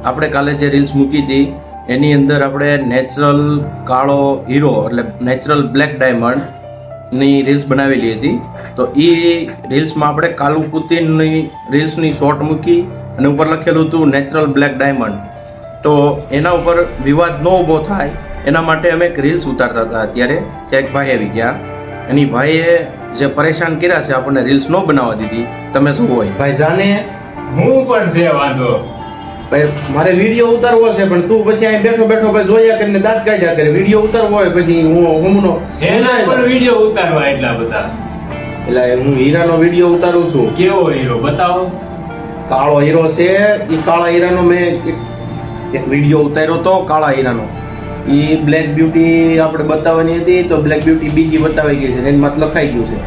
આપણે કાલે જે રીલ્સ મૂકી હતી એની અંદર આપણે નેચરલ કાળો હીરો એટલે નેચરલ બ્લેક ડાયમંડની રીલ્સ બનાવેલી હતી. તો એ રીલ્સમાં આપણે કાલુ પુતિનની રીલ્સની શોર્ટ મૂકી અને ઉપર લખેલું હતું નેચરલ બ્લેક ડાયમંડ. તો એના ઉપર વિવાદ ન ઊભો થાય એના માટે અમે એક રીલ્સ ઉતારતા હતા. અત્યારે ત્યાં એક ભાઈ આવી ગયા. એની ભાઈએ જે પરેશાન કર્યા છે આપણને રીલ્સ ન બનાવવા દીધી. તમે શું હોય ભાઈ જાને હું પણ છે વાંધો ભાઈ મારે વિડીયો ઉતારવો છે પણ તું પછી અહીં બેઠો બેઠો ભાઈ જોયા કરીને દાંત કાઢ્યા કરે. વિડીયો ઉતારવો હોય પછી હું એના પણ વિડીયો ઉતારવા એટલા બધા એટલે હું હીરાનો વિડીયો ઉતારું છું. કેવો હીરો બતાવો. કાળો હીરો છે. એ કાળા હીરાનો મેં એક વિડીયો ઉતાર્યો તો કાળા હીરાનો. એ બ્લેક બ્યુટી આપણે બતાવવાની હતી તો બ્લેક બ્યુટી બીજી બતાવી ગઈ છે ને એમાં લખાઈ ગયું છે.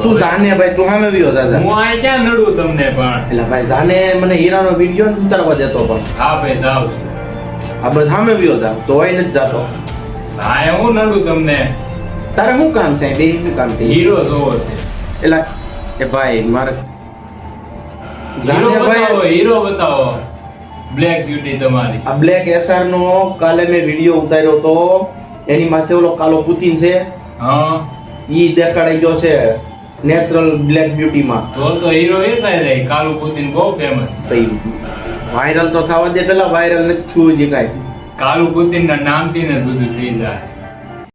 તું જાને ભાઈ તું સામે વ્યો જા. હું આ ક્યાં નડું તમને પણ એટલે ભાઈ જાને મને હીરાનો વિડીયો નથી ઉતારવા દેતો પણ હા ભાઈ જાવ છું. આ બધા સામે વ્યો જા તો હોય નથી જાતો. હા હું નડું તમને. તારે શું કામ છે બે શું કામ છે હીરો જોવો છે. એટલે એ ભાઈ મારે હીરો બતાવો હીરો બતાવો. બ્લેક બ્યુટી તમારી આ બ્લેક એસઆર નો કાલે મેં વિડીયો ઉતાર્યો તો એની માથે ઓલો કાલો પુતિન છે. હા ઈ દેખાડાઈ ગયો છે નેચરલ બ્લેક બ્યુટી માં. તો હીરો એ થાય કાલુ પુતિન બહુ ફેમસ. વાયરલ તો થવા દે પેલા વાયરલ નથી થયું જે કાંઈ. કાલુ પુતિન ના નામથી ને બધું થઈ જાય.